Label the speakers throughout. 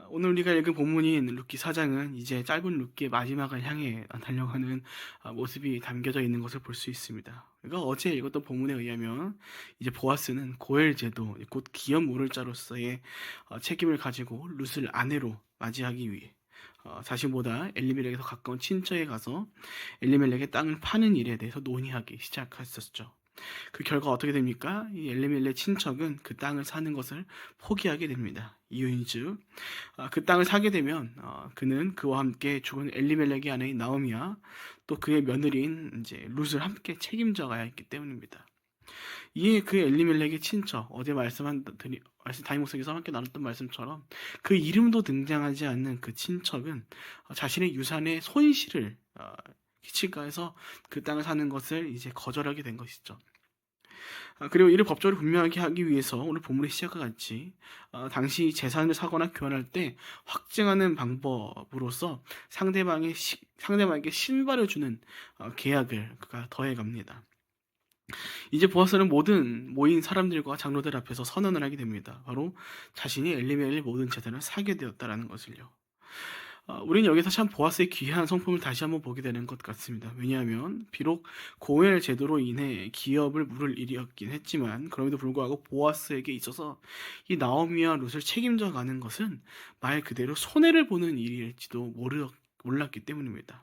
Speaker 1: 오늘 우리가 읽은 본문인 룻기 4장은 이제 짧은 룻기의 마지막을 향해 달려가는 모습이 담겨져 있는 것을 볼 수 있습니다. 그러니까 어제 읽었던 본문에 의하면 이제 보아스는 고엘 제도, 곧 기업 모를자로서의 책임을 가지고 룻을 아내로 맞이하기 위해 자신보다 엘리멜렉에 더 가까운 친처에 가서 엘리멜렉의 땅을 파는 일에 대해서 논의하기 시작했었죠. 그 결과 어떻게 됩니까? 이 엘리멜렉 친척은 그 땅을 사는 것을 포기하게 됩니다. 이유인즉 그 땅을 사게 되면 그는 그와 함께 죽은 엘리멜렉의 아내인 나오미와 또 그의 며느리인 이제 룻을 함께 책임져 가야 했기 때문입니다. 이에 그 엘리멜렉의 친척, 어제 담임 목사께서 함께 나눴던 말씀처럼 그 이름도 등장하지 않는 그 친척은 자신의 유산의 손실을 끼칠까 해서 그 땅을 사는 것을 이제 거절하게 된 것이죠. 그리고 이를 법적으로 분명하게 하기 위해서 오늘 본문의 시작과 같이 당시 재산을 사거나 교환할 때 확증하는 방법으로서 상대방에게 신발을 주는 계약을 그가 더해갑니다. 이제 보아스는 모든 모인 사람들과 장로들 앞에서 선언을 하게 됩니다. 바로 자신이 엘리멜의 모든 재산을 사게 되었다라는 것을요. 우리는 여기서 참 보아스의 귀한 성품을 다시 한번 보게 되는 것 같습니다. 왜냐하면 비록 고엘 제도로 인해 기업을 물을 일이었긴 했지만 그럼에도 불구하고 보아스에게 있어서 이 나오미와 룻을 책임져 가는 것은 말 그대로 손해를 보는 일일지도 몰랐기 때문입니다.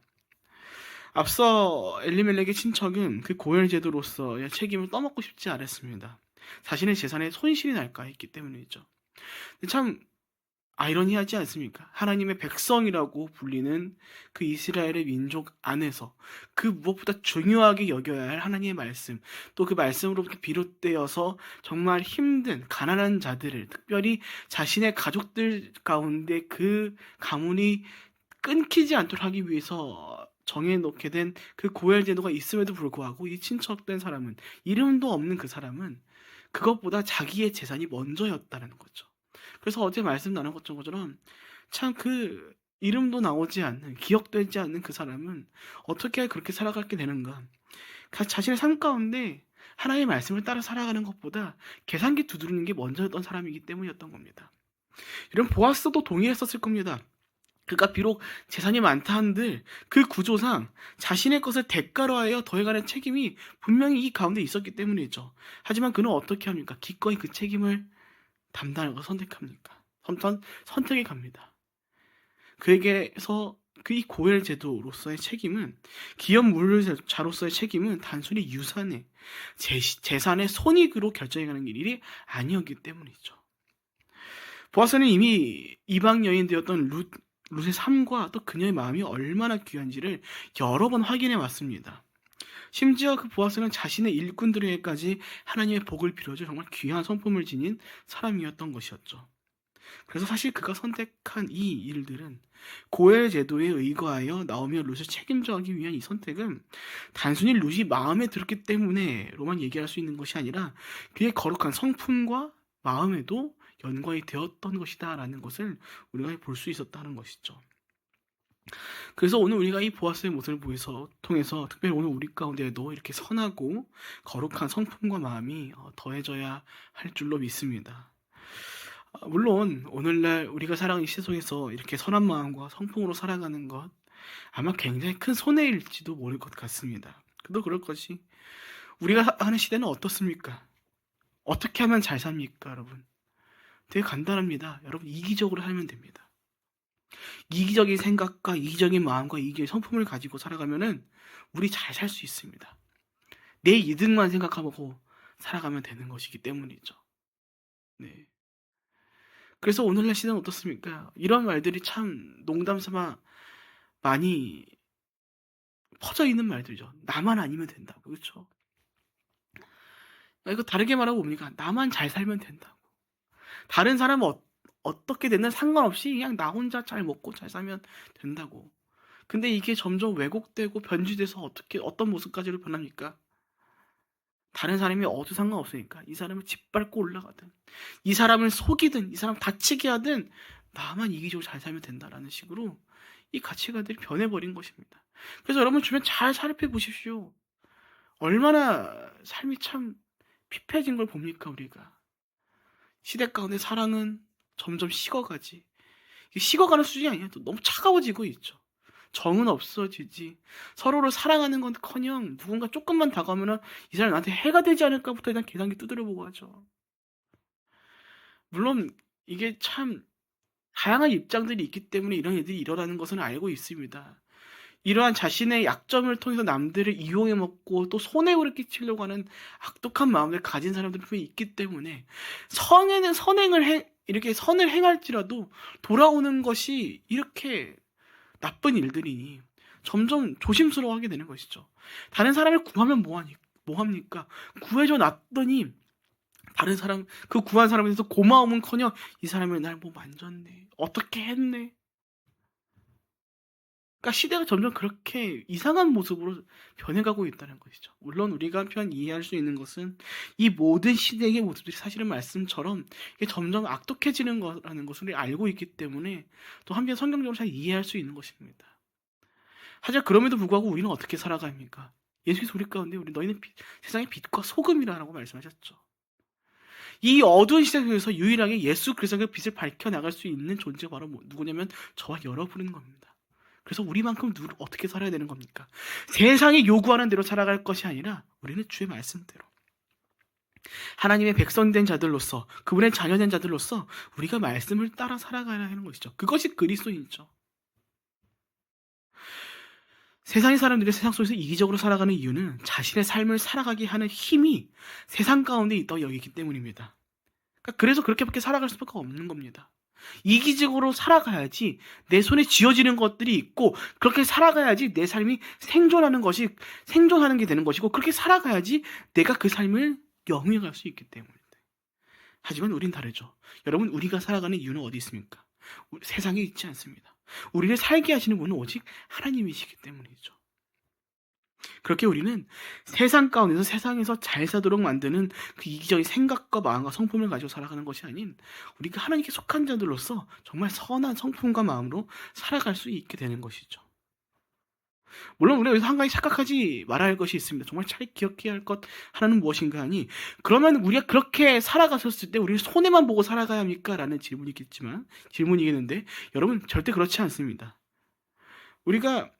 Speaker 1: 앞서 엘리멜렉의 친척은 그 고엘 제도로서의 책임을 떠맡고 싶지 않았습니다. 자신의 재산에 손실이 날까 했기 때문이죠. 참 아이러니하지 않습니까? 하나님의 백성이라고 불리는 그 이스라엘의 민족 안에서 그 무엇보다 중요하게 여겨야 할 하나님의 말씀, 또 그 말씀으로부터 비롯되어서 정말 힘든 가난한 자들을, 특별히 자신의 가족들 가운데 그 가문이 끊기지 않도록 하기 위해서 정해놓게 된 그 고엘 제도가 있음에도 불구하고 이 친척된 사람은, 이름도 없는 그 사람은 그것보다 자기의 재산이 먼저였다는 거죠. 그래서 어제 말씀 나눈 것처럼 참 그 이름도 나오지 않는, 기억되지 않는 그 사람은 어떻게 그렇게 살아가게 되는가. 자신의 삶 가운데 하나님의 말씀을 따라 살아가는 것보다 계산기 두드리는 게 먼저였던 사람이기 때문이었던 겁니다. 이런 보아스도 동의했었을 겁니다. 그가 비록 재산이 많다 한들 그 구조상 자신의 것을 대가로 하여 더해가는 책임이 분명히 이 가운데 있었기 때문이죠. 하지만 그는 어떻게 합니까? 기꺼이 그 책임을 담당하고 선택합니까? 선택해 갑니다. 그에게서 그 이 고엘 제도로서의 책임은, 기업 물류자로서의 책임은 단순히 유산의 재산의 손익으로 결정해가는 일이 아니었기 때문이죠. 보아스는 이미 이방 여인 되었던 룻의 삶과 또 그녀의 마음이 얼마나 귀한지를 여러 번 확인해 왔습니다. 심지어 그 보아스는 자신의 일꾼들에게까지 하나님의 복을 빌어줄 정말 귀한 성품을 지닌 사람이었던 것이었죠. 그래서 사실 그가 선택한 이 일들은, 고엘 제도에 의거하여 나오미와 룻을 책임져가기 위한 이 선택은 단순히 룻이 마음에 들었기 때문에로만 얘기할 수 있는 것이 아니라 그의 거룩한 성품과 마음에도 연관이 되었던 것이다 라는 것을 우리가 볼 수 있었다는 것이죠. 그래서 오늘 우리가 이 보아스의 모습을 통해서 특별히 오늘 우리 가운데에도 이렇게 선하고 거룩한 성품과 마음이 더해져야 할 줄로 믿습니다. 물론 오늘날 우리가 살아가는 이 세상에서 이렇게 선한 마음과 성품으로 살아가는 것 아마 굉장히 큰 손해일지도 모를 것 같습니다. 그도 그럴 것이, 우리가 하는 시대는 어떻습니까? 어떻게 하면 잘 삽니까, 여러분? 되게 간단합니다. 여러분, 이기적으로 살면 됩니다. 이기적인 생각과 이기적인 마음과 이기적인 성품을 가지고 살아가면은 우리 잘 살 수 있습니다. 내 이득만 생각하고 살아가면 되는 것이기 때문이죠. 네. 그래서 오늘날 시대는 어떻습니까? 이런 말들이 참 농담 삼아 많이 퍼져 있는 말들이죠. 나만 아니면 된다고. 그렇죠? 이거 다르게 말하고 뭡니까? 나만 잘 살면 된다고. 다른 사람은 어떻게 됐든 상관없이 그냥 나 혼자 잘 먹고 잘 살면 된다고. 근데 이게 점점 왜곡되고 변질돼서 어떤 모습까지로 변합니까? 다른 사람이 어디 상관없으니까 이 사람을 짓밟고 올라가든, 이 사람을 속이든, 이 사람 다치게 하든 나만 이기적으로 잘 살면 된다라는 식으로 이 가치관들이 변해버린 것입니다. 그래서 여러분 주변 잘 살펴보십시오. 얼마나 삶이 참 피폐해진 걸 봅니까, 우리가. 시대 가운데 사랑은 점점 식어가지. 식어가는 수준이 아니야. 또 너무 차가워지고 있죠. 정은 없어지지. 서로를 사랑하는 건커녕 누군가 조금만 다가오면은 이 사람 나한테 해가 되지 않을까부터 일단 계산기 두드려보고 하죠. 물론 이게 참 다양한 입장들이 있기 때문에 이런 일들이 일어나는 것은 알고 있습니다. 이러한 자신의 약점을 통해서 남들을 이용해 먹고 또 손해를 끼치려고 하는 악독한 마음을 가진 사람들이 분명히 있기 때문에 이렇게 선을 행할지라도 돌아오는 것이 이렇게 나쁜 일들이니 점점 조심스러워하게 되는 것이죠. 다른 사람을 구하면 뭐합니까? 구해줘 놨더니 다른 사람, 그 구한 사람에 대해서 고마움은커녕 이 사람이 날 뭐 만졌네, 어떻게 했네. 그러니까 시대가 점점 그렇게 이상한 모습으로 변해가고 있다는 것이죠. 물론 우리가 한편 이해할 수 있는 것은 이 모든 시대의 모습들이 사실은 말씀처럼 이게 점점 악독해지는 거라는 것을 알고 있기 때문에 또 한편 성경적으로 잘 이해할 수 있는 것입니다. 하지만 그럼에도 불구하고 우리는 어떻게 살아갑니까? 예수께서 우리 가운데 너희는 세상의 빛과 소금이라고 말씀하셨죠. 이 어두운 시대 속에서 유일하게 예수 그리스도의 빛을 밝혀나갈 수 있는 존재가 바로 누구냐면 저와 여러분인 겁니다. 그래서 우리만큼 누구를 어떻게 살아야 되는 겁니까? 세상이 요구하는 대로 살아갈 것이 아니라 우리는 주의 말씀대로 하나님의 백성된 자들로서 그분의 자녀된 자들로서 우리가 말씀을 따라 살아가야 하는 것이죠. 그것이 그리스도인이죠. 세상의 사람들이 세상 속에서 이기적으로 살아가는 이유는 자신의 삶을 살아가게 하는 힘이 세상 가운데 있다고 여기기 때문입니다. 그래서 그렇게밖에 살아갈 수밖에 없는 겁니다. 이기적으로 살아가야지 내 손에 쥐어지는 것들이 있고 그렇게 살아가야지 내 삶이 생존하는 게 되는 것이고 그렇게 살아가야지 내가 그 삶을 영위할 수 있기 때문입니다. 하지만 우린 다르죠. 여러분, 우리가 살아가는 이유는 어디 있습니까? 세상에 있지 않습니다. 우리를 살게 하시는 분은 오직 하나님이시기 때문이죠. 그렇게 우리는 세상 가운데서 세상에서 잘 사도록 만드는 그 이기적인 생각과 마음과 성품을 가지고 살아가는 것이 아닌 우리가 하나님께 속한 자들로서 정말 선한 성품과 마음으로 살아갈 수 있게 되는 것이죠. 물론 우리가 여기서 한 가지 착각하지 말아야 할 것이 있습니다. 정말 잘 기억해야 할 것 하나는 무엇인가 하니 그러면 우리가 그렇게 살아갔었을 때 우리를 손해만 보고 살아가야 합니까? 라는 질문이겠는데 여러분 절대 그렇지 않습니다. 우리가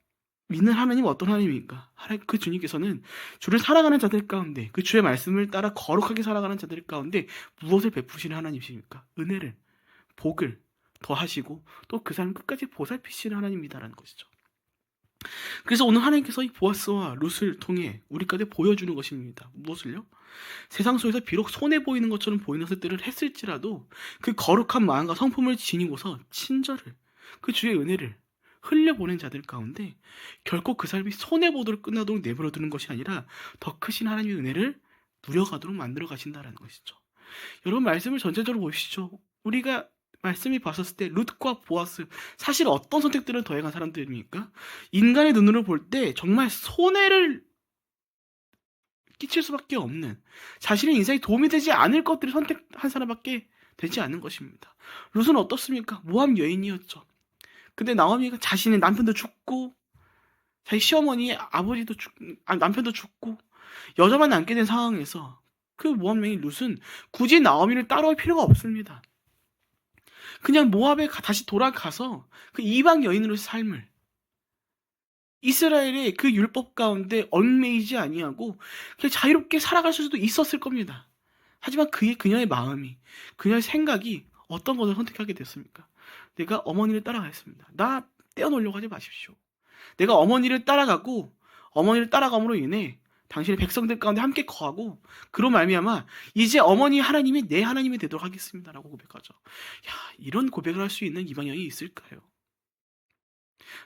Speaker 1: 믿는 하나님은 어떤 하나님입니까? 그 주님께서는 주를 살아가는 자들 가운데 그 주의 말씀을 따라 거룩하게 살아가는 자들 가운데 무엇을 베푸시는 하나님이십니까? 은혜를, 복을 더하시고 또 그 사람 끝까지 보살피시는 하나님이다라는 것이죠. 그래서 오늘 하나님께서 이 보아스와 룻을 통해 우리까지 보여주는 것입니다. 무엇을요? 세상 속에서 비록 손해 보이는 것처럼 보이는 것들을 했을지라도 그 거룩한 마음과 성품을 지니고서 친절을, 그 주의 은혜를 흘려보낸 자들 가운데 결코 그 삶이 손해보도록 끝나도록 내버려두는 것이 아니라 더 크신 하나님의 은혜를 누려가도록 만들어 가신다는 것이죠. 여러분, 말씀을 전체적으로 보시죠. 우리가 말씀이 봤었을 때 룻과 보아스, 사실 어떤 선택들을 더해간 사람들입니까? 인간의 눈으로 볼 때 정말 손해를 끼칠 수밖에 없는, 자신의 인생에 도움이 되지 않을 것들을 선택한 사람밖에 되지 않는 것입니다. 룻은 어떻습니까? 모함 여인이었죠. 근데 나오미가 자신의 남편도 죽고 자기 시어머니 남편도 죽고 여자만 남게 된 상황에서 그 모함 여인 룻은 굳이 나오미를 따라올 필요가 없습니다. 그냥 모압에 다시 돌아가서 그 이방 여인으로의 삶을, 이스라엘의 그 율법 가운데 얽매이지 아니하고 그냥 자유롭게 살아갈 수도 있었을 겁니다. 하지만 그녀의 마음이, 그녀의 생각이 어떤 것을 선택하게 됐습니까? 내가 어머니를 따라가겠습니다. 나 떼어놓으려고 하지 마십시오. 내가 어머니를 따라감으로 인해 당신의 백성들 가운데 함께 거하고 그로 말미암아 이제 어머니 하나님이 내 하나님이 되도록 하겠습니다라고 고백하죠. 이런 고백을 할 수 있는 이방 여인이 있을까요?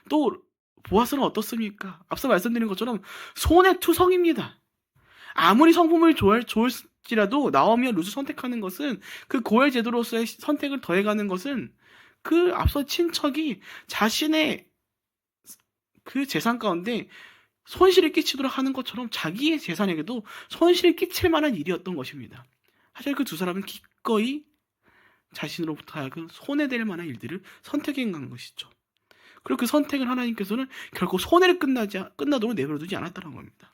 Speaker 1: 또 보아스는 어떻습니까? 앞서 말씀드린 것처럼 손해투성입니다. 아무리 성품을 좋을지라도 나오미와 룻을 선택하는 것은, 그 고엘 제도로서의 선택을 더해가는 것은 그 앞서 친척이 자신의 그 재산 가운데 손실을 끼치도록 하는 것처럼 자기의 재산에게도 손실을 끼칠 만한 일이었던 것입니다. 하지만 그 두 사람은 기꺼이 자신으로부터 하여금 손해될 만한 일들을 선택해 간 것이죠. 그리고 그 선택을 하나님께서는 결코 손해를 끝나도록 내버려두지 않았다는 겁니다.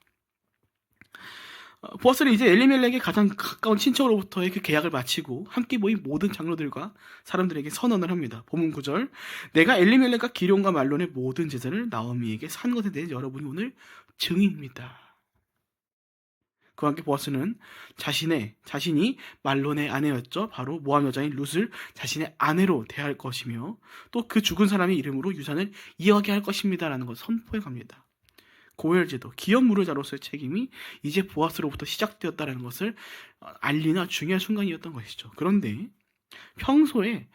Speaker 1: 보아스는 이제 엘리멜렉의 가장 가까운 친척으로부터의 그 계약을 마치고 함께 모인 모든 장로들과 사람들에게 선언을 합니다. 본문 9절, 내가 엘리멜렉과 기럧과 말론의 모든 제사를 나오미에게 산 것에 대해 여러분이 오늘 증인입니다. 그와 함께 보아스는 자신이 말론의 아내였죠. 바로 모함 여자인 룻을 자신의 아내로 대할 것이며 또 그 죽은 사람의 이름으로 유산을 이어가게 할 것입니다라는 것을 선포해 갑니다. 고혈제도, 기업 무료자로서의 책임이 이제 보아스로부터 시작되었다는 것을 알리는 중요한 순간이었던 것이죠. 그런데 평소에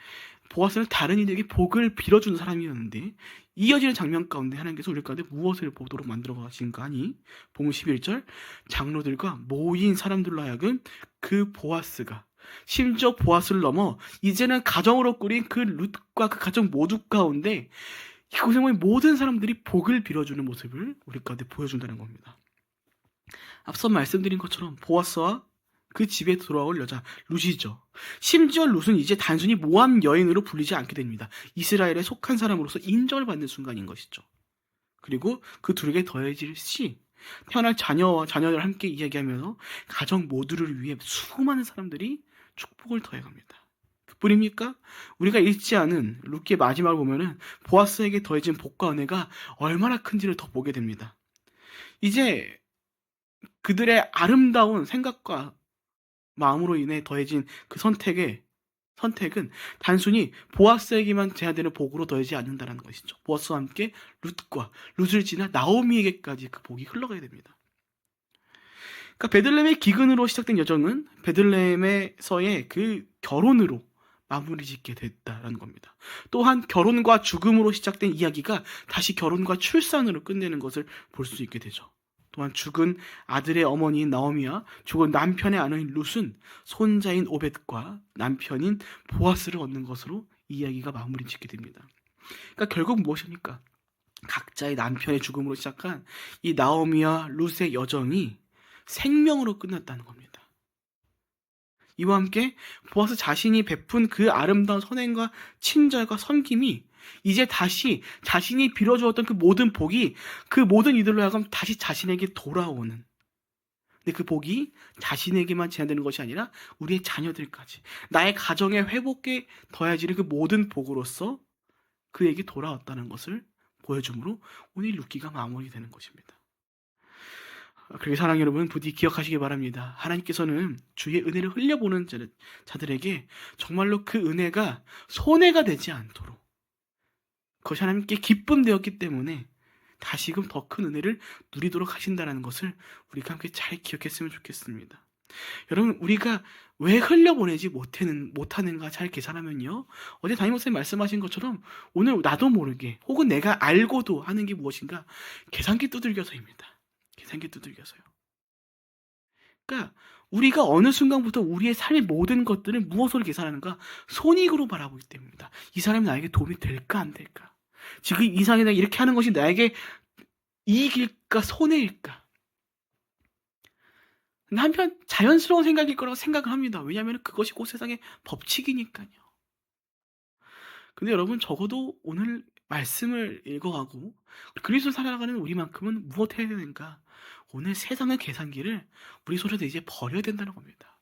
Speaker 1: 보아스는 다른 이들에게 복을 빌어주는 사람이었는데 이어지는 장면 가운데 하나님께서 우리 가운데 무엇을 보도록 만들어 가신가 하니 본문 11절, 장로들과 모인 사람들로 하여금 그 보아스가 심지어 보아스를 넘어 이제는 가정으로 꾸린 그 룻과 그 가정 모두 가운데 이곳에 모인 모든 사람들이 복을 빌어주는 모습을 우리 가운데 보여준다는 겁니다. 앞서 말씀드린 것처럼 보아스와 그 집에 돌아올 여자 룻이죠. 심지어 룻은 이제 단순히 모함 여인으로 불리지 않게 됩니다. 이스라엘에 속한 사람으로서 인정을 받는 순간인 것이죠. 그리고 그 둘에게 더해질 시, 태어날 자녀와 자녀들 함께 이야기하면서 가정 모두를 위해 수많은 사람들이 축복을 더해갑니다. 그뿐입니까? 우리가 읽지 않은 룻기의 마지막을 보면은 보아스에게 더해진 복과 은혜가 얼마나 큰지를 더 보게 됩니다. 이제 그들의 아름다운 생각과 마음으로 인해 더해진 그 선택은 단순히 보아스에게만 제한되는 복으로 더해지지 않는다는 것이죠. 보아스와 함께 룻을 지나 나오미에게까지 그 복이 흘러가야 됩니다. 그러니까 베들레헴의 기근으로 시작된 여정은 베들레헴에서의 그 결혼으로 마무리 짓게 됐다라는 겁니다. 또한 결혼과 죽음으로 시작된 이야기가 다시 결혼과 출산으로 끝내는 것을 볼 수 있게 되죠. 또한 죽은 아들의 어머니인 나오미와 죽은 남편의 아내인 룻은 손자인 오벳과 남편인 보아스를 얻는 것으로 이야기가 마무리 짓게 됩니다. 그러니까 결국 무엇입니까? 각자의 남편의 죽음으로 시작한 이 나오미와 룻의 여정이 생명으로 끝났다는 겁니다. 이와 함께 보아스 자신이 베푼 그 아름다운 선행과 친절과 섬김이 이제 다시 자신이 빌어주었던 그 모든 복이 그 모든 이들로 하여금 다시 자신에게 돌아오는, 근데 그 복이 자신에게만 제한되는 것이 아니라 우리의 자녀들까지 나의 가정의 회복에 더해지는 그 모든 복으로서 그에게 돌아왔다는 것을 보여주므로 오늘 룻기가 마무리되는 것입니다. 그렇게 사랑하는 여러분, 부디 기억하시기 바랍니다. 하나님께서는 주의 은혜를 흘려보는 자들에게 정말로 그 은혜가 손해가 되지 않도록, 그것이 하나님께 기쁨 되었기 때문에 다시금 더 큰 은혜를 누리도록 하신다는 것을 우리가 함께 잘 기억했으면 좋겠습니다. 여러분, 우리가 왜 흘려보내지 못하는가 잘 계산하면요, 어제 담임 목사님 말씀하신 것처럼 오늘 나도 모르게 혹은 내가 알고도 하는 게 무엇인가, 계산기 두들겨서입니다. 계산기 두들겨서요. 그러니까 우리가 어느 순간부터 우리의 삶의 모든 것들을 무엇으로 계산하는가? 손익으로 바라보기 때문입니다. 이 사람이 나에게 도움이 될까 안 될까? 지금 이 상황에 내가 이렇게 하는 것이 나에게 이익일까 손해일까? 근데 한편 자연스러운 생각일 거라고 생각을 합니다. 왜냐하면 그것이 곧 세상의 법칙이니까요. 근데 여러분, 적어도 오늘 말씀을 읽어가고 그리스도 살아가는 우리만큼은 무엇 해야 되는가? 오늘 세상의 계산기를 우리 속에서 이제 버려야 된다는 겁니다.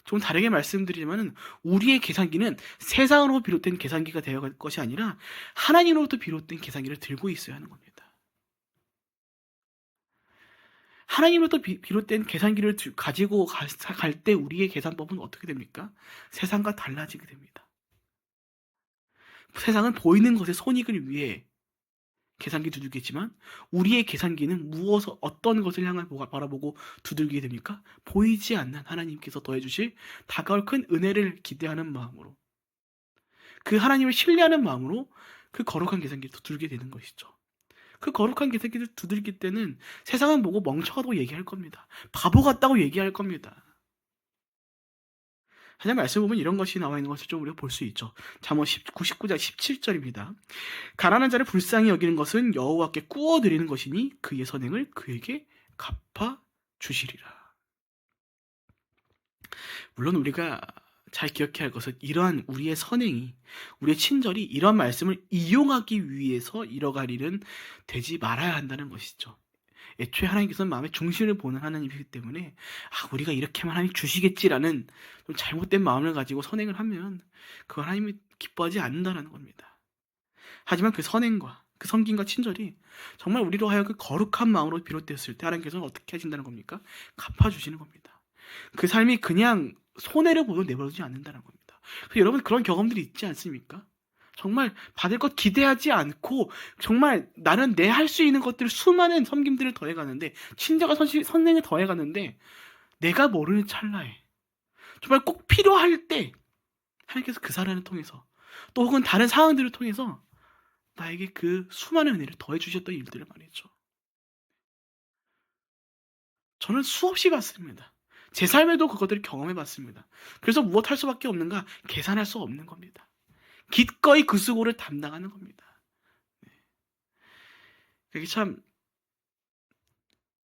Speaker 1: 좀 다르게 말씀드리자면 우리의 계산기는 세상으로 비롯된 계산기가 되어갈 것이 아니라 하나님으로부터 비롯된 계산기를 들고 있어야 하는 겁니다. 하나님으로부터 비롯된 계산기를 가지고 갈 때 우리의 계산법은 어떻게 됩니까? 세상과 달라지게 됩니다. 세상은 보이는 것의 손익을 위해 계산기 두들기지만 우리의 계산기는 무엇을 어떤 것을 향해 바라보고 두들기게 됩니까? 보이지 않는 하나님께서 더해주실 다가올 큰 은혜를 기대하는 마음으로, 그 하나님을 신뢰하는 마음으로 그 거룩한 계산기를 두들게 되는 것이죠. 그 거룩한 계산기를 두들길 때는 세상은 보고 멍청하다고 얘기할 겁니다. 바보 같다고 얘기할 겁니다. 하지만 말씀 보면 이런 것이 나와 있는 것을 좀 우리가 볼 수 있죠. 잠언 99장 17절입니다. 가난한 자를 불쌍히 여기는 것은 여호와께 꾸어드리는 것이니 그의 선행을 그에게 갚아 주시리라. 물론 우리가 잘 기억해야 할 것은 이러한 우리의 선행이, 우리의 친절이 이런 말씀을 이용하기 위해서 이뤄갈 일은 되지 말아야 한다는 것이죠. 애초에 하나님께서는 마음의 중심을 보는 하나님이기 때문에 우리가 이렇게만 하나님 주시겠지라는 좀 잘못된 마음을 가지고 선행을 하면 그 하나님이 기뻐하지 않는다는 겁니다. 하지만 그 선행과 그 섬김과 친절이 정말 우리로 하여금 거룩한 마음으로 비롯되었을 때 하나님께서는 어떻게 하신다는 겁니까? 갚아주시는 겁니다. 그 삶이 그냥 손해를 보도 내버려두지 않는다는 겁니다. 여러분 그런 경험들이 있지 않습니까? 정말 받을 것 기대하지 않고 정말 나는 내 할 수 있는 것들 수많은 섬김들을 더해가는데 친절과 선행을 더해가는데 내가 모르는 찰나에 정말 꼭 필요할 때 하나님께서 그 사람을 통해서 또 혹은 다른 상황들을 통해서 나에게 그 수많은 은혜를 더해 주셨던 일들을 말이죠. 저는 수없이 봤습니다. 제 삶에도 그것들을 경험해 봤습니다. 그래서 무엇할 수밖에 없는가? 계산할 수 없는 겁니다. 기꺼이 그 수고를 담당하는 겁니다. 그게 참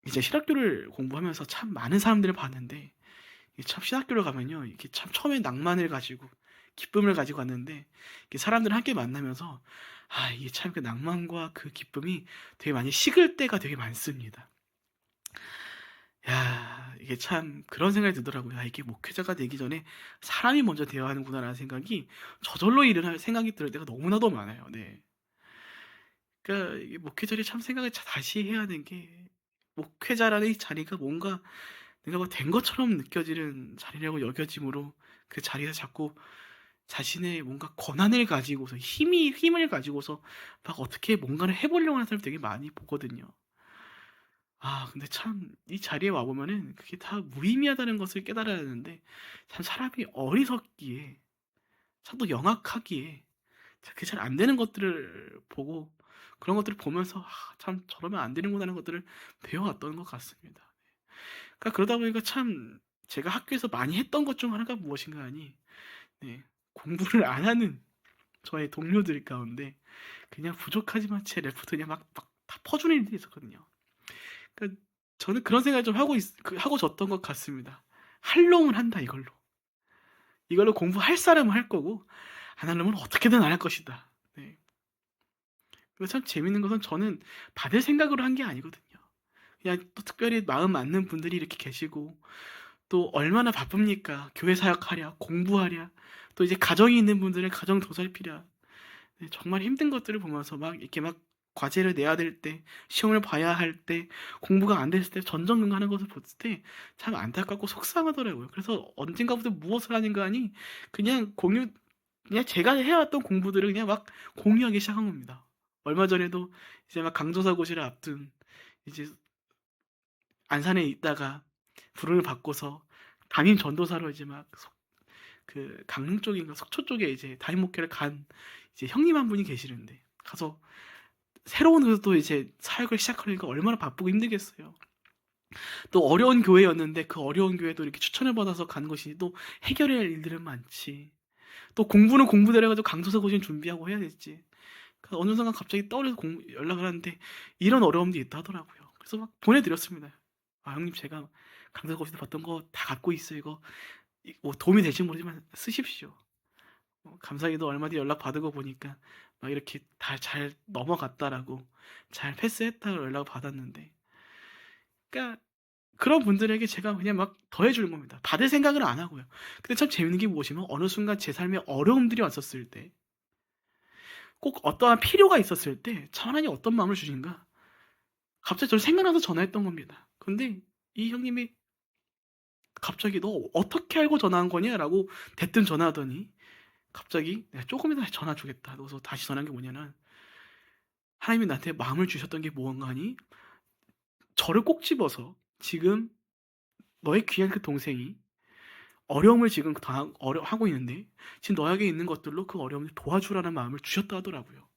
Speaker 1: 이제 신학교를 공부하면서 참 많은 사람들을 봤는데 참 신학교를 가면요 이게 참 처음에 낭만을 가지고 기쁨을 가지고 왔는데 사람들을 함께 만나면서 이게 참 그 낭만과 그 기쁨이 되게 많이 식을 때가 되게 많습니다. 야, 이게 참 그런 생각이 들더라고요. 이게 목회자가 되기 전에 사람이 먼저 되어야 하는구나라는 생각이 저절로 일어날 생각이 들 때가 너무나도 많아요. 네. 그러니까 이게 목회자를 참 생각을 다시 해야 하는 게 목회자라는 이 자리가 뭔가 내가 된 것처럼 느껴지는 자리라고 여겨지므로 그 자리에서 자꾸 자신의 뭔가 권한을 가지고서 힘을 가지고서 막 어떻게 뭔가를 해보려고 하는 사람 되게 많이 보거든요. 근데 참 이 자리에 와 보면은 그게 다 무의미하다는 것을 깨달아야 하는데 참 사람이 어리석기에 참 또 영악하기에 그게 잘 안 되는 것들을 보고 그런 것들을 보면서 참 저러면 안 되는구나라는 것들을 배워왔던 것 같습니다. 그러니까 그러다 보니까 참 제가 학교에서 많이 했던 것 중 하나가 무엇인가 하니 네, 공부를 안 하는 저의 동료들 가운데 그냥 부족하지만 제 레포트 그냥 막 다 퍼주는 일들이 있었거든요. 그러니까 저는 그런 생각을 좀 하고 졌던 것 같습니다. 할 놈은 한다 이걸로. 이걸로 공부할 사람은 할 거고 안 할 놈은 어떻게든 안 할 것이다. 네. 그리고 참 재밌는 것은 저는 받을 생각으로 한 게 아니거든요. 그냥 또 특별히 마음 맞는 분들이 이렇게 계시고 또 얼마나 바쁩니까? 교회 사역하랴, 공부하랴, 또 이제 가정이 있는 분들은 가정 도살피랴. 네, 정말 힘든 것들을 보면서 막 이렇게 막 과제를 내야 될 때, 시험을 봐야 할 때, 공부가 안 됐을 때 전전긍긍하는 것을 볼 때 참 안타깝고 속상하더라고요. 그래서 언젠가부터 무엇을 하는가 하니 그냥 제가 해왔던 공부들을 그냥 막 공유하기 시작한 겁니다. 얼마 전에도 이제 막 강조사고시를 앞둔 이제 안산에 있다가 불운을 받고서 담임 전도사로 이제 막 그 강릉 쪽인가 속초 쪽에 이제 담임 목회를 간 이제 형님 한 분이 계시는데 가서 새로운 또 이제 사역을 시작하려니까 얼마나 바쁘고 힘들겠어요. 또 어려운 교회였는데 그 어려운 교회도 이렇게 추천을 받아서 가는 것이 또 해결해야 할 일들은 많지. 또 공부는 공부대로 해가지고 강도서 고시 준비하고 해야 됐지. 그 어느 순간 갑자기 떠올려서 연락을 하는데 이런 어려움도 있다 하더라고요. 그래서 막 보내드렸습니다. 형님 제가 강도서 고시도 봤던 거 다 갖고 있어요. 이거 뭐 도움이 될지 모르지만 쓰십시오. 감사하게도 얼마 뒤에 연락 받은 거 보니까 막 이렇게 다 잘 넘어갔다라고 잘 패스했다고 연락을 받았는데 그러니까 그런 분들에게 제가 그냥 막 더해주는 겁니다. 받을 생각을 안 하고요. 근데 참 재밌는 게 무엇이면 어느 순간 제 삶에 어려움들이 왔었을 때 꼭 어떠한 필요가 있었을 때 참 하나님 어떤 마음을 주신가 갑자기 저를 생각나서 전화했던 겁니다. 근데 이 형님이 갑자기 너 어떻게 알고 전화한 거냐? 라고 대뜸 전화하더니 갑자기 내가 조금 이따 전화 주겠다. 그래서 다시 전화한 게 뭐냐면 하나님이 나한테 마음을 주셨던 게 무언가 하니 저를 꼭 집어서 지금 너의 귀한 그 동생이 어려움을 지금 하고 있는데 지금 너에게 있는 것들로 그 어려움을 도와주라는 마음을 주셨다 하더라고요.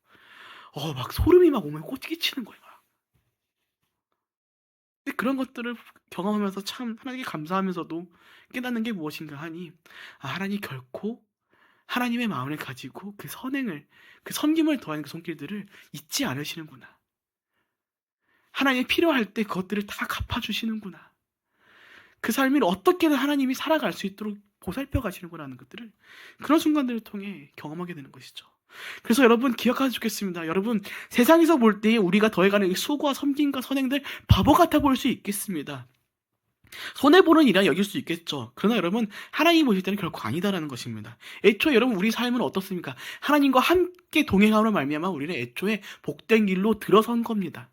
Speaker 1: 막 소름이 막 오면 끼치는 거예요. 근데 그런 것들을 경험하면서 참 하나님께 감사하면서도 깨닫는 게 무엇인가 하니 하나님 결코 하나님의 마음을 가지고 그 선행을 그 섬김을 더하는 그 손길들을 잊지 않으시는구나. 하나님이 필요할 때 그것들을 다 갚아주시는구나. 그 삶을 어떻게든 하나님이 살아갈 수 있도록 보살펴 가시는구나 하는 것들을 그런 순간들을 통해 경험하게 되는 것이죠. 그래서 여러분 기억하면 좋겠습니다. 여러분 세상에서 볼 때 우리가 더해가는 이 수고와 섬김과 선행들 바보 같아 보일 수 있겠습니다. 손해보는 일이라 여길 수 있겠죠. 그러나 여러분 하나님 보실 때는 결코 아니다라는 것입니다. 애초에 여러분 우리 삶은 어떻습니까? 하나님과 함께 동행함으로 말미암아 우리는 애초에 복된 길로 들어선 겁니다.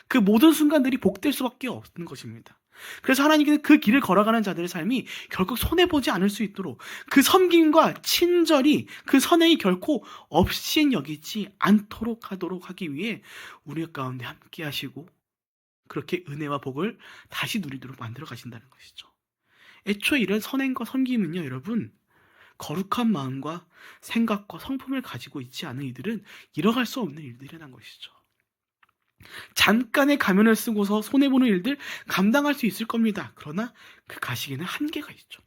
Speaker 1: 그 모든 순간들이 복될 수밖에 없는 것입니다. 그래서 하나님께서 그 길을 걸어가는 자들의 삶이 결국 손해보지 않을 수 있도록 그 섬김과 친절이 그 선행이 결코 없인 여기지 않도록 하도록 하기 위해 우리 가운데 함께 하시고 그렇게 은혜와 복을 다시 누리도록 만들어 가신다는 것이죠. 애초에 이런 선행과 섬김은요, 여러분, 거룩한 마음과 생각과 성품을 가지고 있지 않은 이들은 이뤄갈 수 없는 일들이라는 것이죠. 잠깐의 가면을 쓰고서 손해보는 일들 감당할 수 있을 겁니다. 그러나 그 가시기에는 한계가 있죠.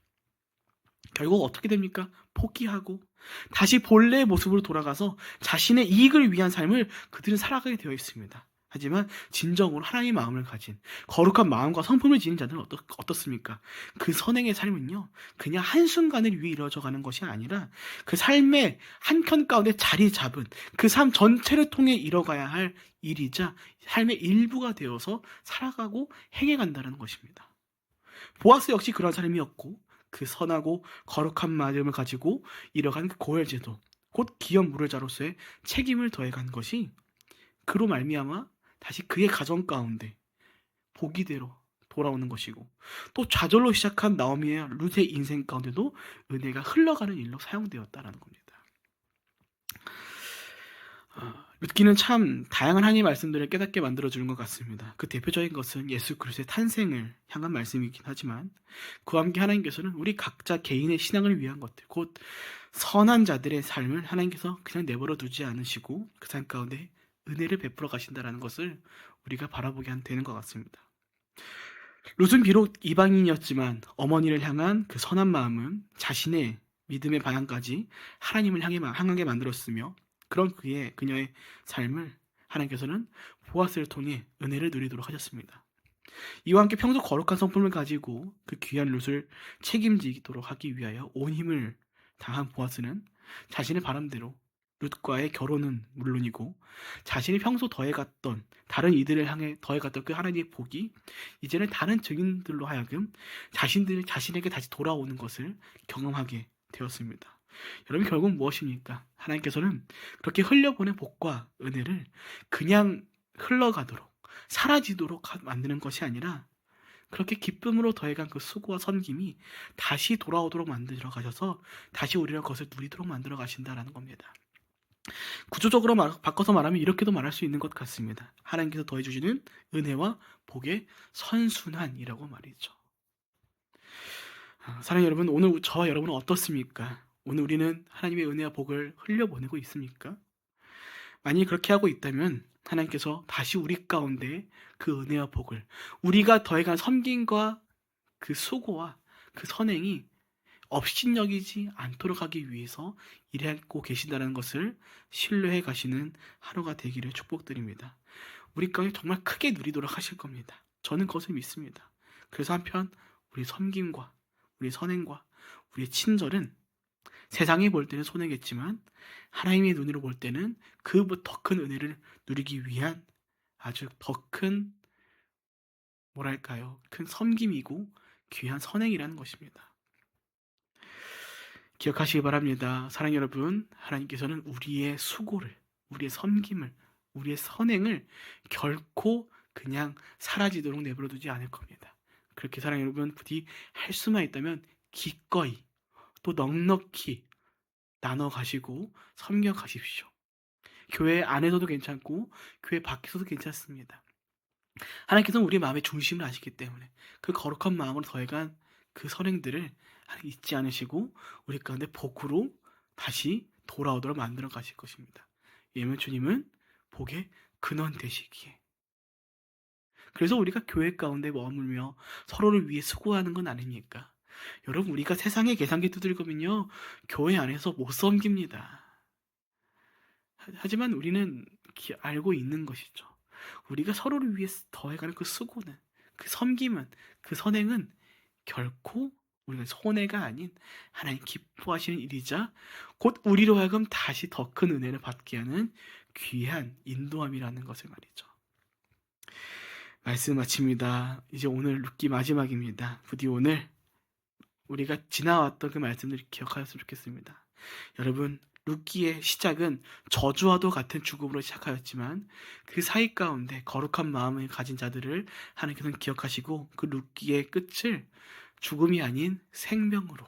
Speaker 1: 결국 어떻게 됩니까? 포기하고 다시 본래의 모습으로 돌아가서 자신의 이익을 위한 삶을 그들은 살아가게 되어 있습니다. 하지만 진정으로 하나님의 마음을 가진 거룩한 마음과 성품을 지닌 자들은 어떻습니까? 그 선행의 삶은요, 그냥 한순간을 위해 이루어져 가는 것이 아니라 그 삶의 한켠 가운데 자리 잡은 그 삶 전체를 통해 이뤄가야 할 일이자 삶의 일부가 되어서 살아가고 행해간다는 것입니다. 보아스 역시 그런 사람이었고 그 선하고 거룩한 마음을 가지고 이뤄간 그 고혈제도 곧 기업 무료자로서의 책임을 더해간 것이 그로 말미암아 다시 그의 가정 가운데 보기대로 돌아오는 것이고 또 좌절로 시작한 나오미의 룻의 인생 가운데도 은혜가 흘러가는 일로 사용되었다는 겁니다. 룻기는 참 다양한 하나님의 말씀들을 깨닫게 만들어주는 것 같습니다. 그 대표적인 것은 예수 그리스도의 탄생을 향한 말씀이긴 하지만 그와 함께 하나님께서는 우리 각자 개인의 신앙을 위한 것들 곧 선한 자들의 삶을 하나님께서 그냥 내버려 두지 않으시고 그 삶 가운데 은혜를 베풀어 가신다는 것을 우리가 바라보게 되는 것 같습니다. 룻은 비록 이방인이었지만 어머니를 향한 그 선한 마음은 자신의 믿음의 반항까지 하나님을 향하게 만들었으며 그런 그녀의 삶을 하나님께서는 보아스를 통해 은혜를 누리도록 하셨습니다. 이와 함께 평소 거룩한 성품을 가지고 그 귀한 룻을 책임지도록 하기 위하여 온 힘을 다한 보아스는 자신의 바람대로 룻과의 결혼은 물론이고 자신이 평소 더해갔던 다른 이들을 향해 더해갔던 그 하나님의 복이 이제는 다른 증인들로 하여금 자신에게 다시 돌아오는 것을 경험하게 되었습니다. 여러분 결국 무엇입니까? 하나님께서는 그렇게 흘려보낸 복과 은혜를 그냥 흘러가도록 사라지도록 만드는 것이 아니라 그렇게 기쁨으로 더해간 그 수고와 섬김이 다시 돌아오도록 만들어 가셔서 다시 우리가 그것을 누리도록 만들어 가신다라는 겁니다. 구조적으로 바꿔서 말하면 이렇게도 말할 수 있는 것 같습니다. 하나님께서 더해주시는 은혜와 복의 선순환이라고 말이죠. 사랑하는 여러분, 오늘 저와 여러분은 어떻습니까? 오늘 우리는 하나님의 은혜와 복을 흘려보내고 있습니까? 만약에 그렇게 하고 있다면 하나님께서 다시 우리 가운데 그 은혜와 복을 우리가 더해간 섬김과 그 수고와 그 선행이 업신여기지 않도록 하기 위해서 일하고 계신다는 것을 신뢰해 가시는 하루가 되기를 축복드립니다. 우리 가운데 정말 크게 누리도록 하실 겁니다. 저는 그것을 믿습니다. 그래서 한편 우리 섬김과 우리 선행과 우리의 친절은 세상이 볼 때는 손해겠지만 하나님의 눈으로 볼 때는 그 더 큰 은혜를 누리기 위한 아주 더 큰 큰 섬김이고 귀한 선행이라는 것입니다. 기억하시기 바랍니다. 사랑하는 여러분, 하나님께서는 우리의 수고를, 우리의 섬김을, 우리의 선행을 결코 그냥 사라지도록 내버려 두지 않을 겁니다. 그렇게 사랑하는 여러분, 부디 할 수만 있다면 기꺼이 또 넉넉히 나눠 가시고 섬겨 가십시오. 교회 안에서도 괜찮고 교회 밖에서도 괜찮습니다. 하나님께서는 우리 마음의 중심을 아시기 때문에 그 거룩한 마음으로 더해간 그 선행들을 잊지 않으시고 우리 가운데 복으로 다시 돌아오도록 만들어 가실 것입니다. 예면 주님은 복의 근원 되시기에. 그래서 우리가 교회 가운데 머물며 서로를 위해 수고하는 건 아닙니까? 여러분 우리가 세상의 계산기 두들거면요 교회 안에서 못 섬깁니다. 하지만 우리는 알고 있는 것이죠. 우리가 서로를 위해 더해가는 그 수고는 그 섬김은 그 선행은 결코 우리가 손해가 아닌 하나님 기뻐하시는 일이자 곧 우리로 하여금 다시 더 큰 은혜를 받게 하는 귀한 인도함이라는 것을 말이죠. 말씀 마칩니다. 이제 오늘 룻기 마지막입니다. 부디 오늘 우리가 지나왔던 그 말씀들을 기억하였으면 좋겠습니다. 여러분, 룻기의 시작은 저주와도 같은 죽음으로 시작하였지만 그 사이 가운데 거룩한 마음을 가진 자들을 하나님께서는 기억하시고 그 룻기의 끝을 죽음이 아닌 생명으로,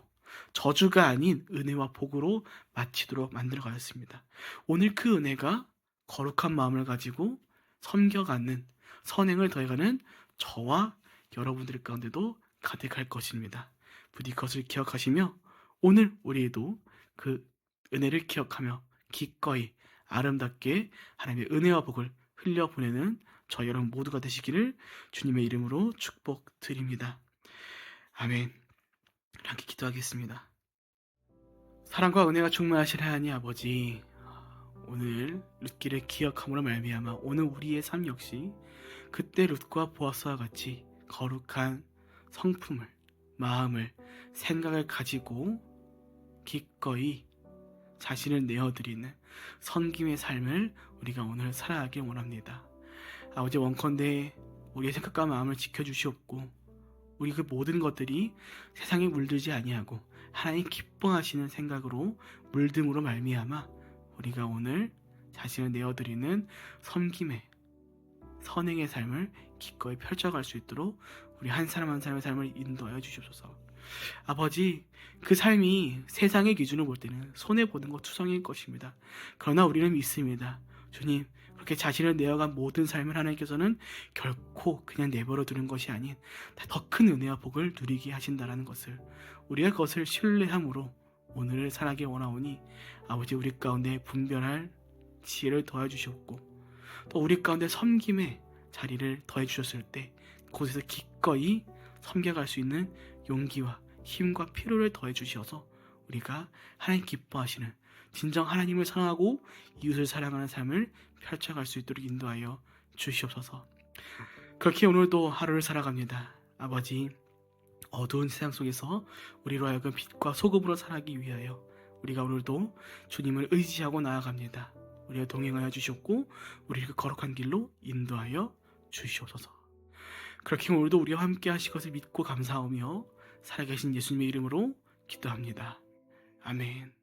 Speaker 1: 저주가 아닌 은혜와 복으로 마치도록 만들어 가셨습니다. 오늘 그 은혜가 거룩한 마음을 가지고 섬겨가는, 선행을 더해가는 저와 여러분들 가운데도 가득할 것입니다. 부디 그것을 기억하시며 오늘 우리도 그 은혜를 기억하며 기꺼이 아름답게 하나님의 은혜와 복을 흘려보내는 저 여러분 모두가 되시기를 주님의 이름으로 축복드립니다. 아멘. 함께 기도하겠습니다. 사랑과 은혜가 충만하신 하나님 아버지, 오늘 룻기를 기억함으로 말미암아 오늘 우리의 삶 역시 그때 룻과 보아스와 같이 거룩한 성품을, 마음을, 생각을 가지고 기꺼이 자신을 내어드리는 섬김의 삶을 우리가 오늘 살아가길 원합니다. 아버지, 원컨대 우리의 생각과 마음을 지켜주시옵고 우리 그 모든 것들이 세상에 물들지 아니하고 하나님 기뻐하시는 생각으로 물듦으로 말미암아 우리가 오늘 자신을 내어드리는 섬김의, 선행의 삶을 기꺼이 펼쳐갈 수 있도록 우리 한 사람 한 사람의 삶을 인도하여 주시옵소서. 아버지, 그 삶이 세상의 기준으로 볼 때는 손해보는 것 투성일 것입니다. 그러나 우리는 믿습니다. 주님, 그렇게 자신을 내어간 모든 삶을 하나님께서는 결코 그냥 내버려 두는 것이 아닌 더 큰 은혜와 복을 누리게 하신다는 것을, 우리가 그것을 신뢰함으로 오늘을 살아가기 원하오니 아버지, 우리 가운데 분별할 지혜를 더해 주시옵고 또 우리 가운데 섬김의 자리를 더해 주셨을 때 그곳에서 기꺼이 섬겨갈 수 있는 용기와 힘과 필요를 더해 주시어서 우리가 하나님 기뻐하시는 진정 하나님을 사랑하고 이웃을 사랑하는 삶을 펼쳐갈 수 있도록 인도하여 주시옵소서. 그렇게 오늘도 하루를 살아갑니다. 아버지, 어두운 세상 속에서 우리로 하여금 빛과 소금으로 살아가기 위하여 우리가 오늘도 주님을 의지하고 나아갑니다. 우리가 동행하여 주셨고 우리를 그 거룩한 길로 인도하여 주시옵소서. 그렇게 오늘도 우리와 함께 하실 것을 믿고 감사하며 살아계신 예수님의 이름으로 기도합니다. 아멘.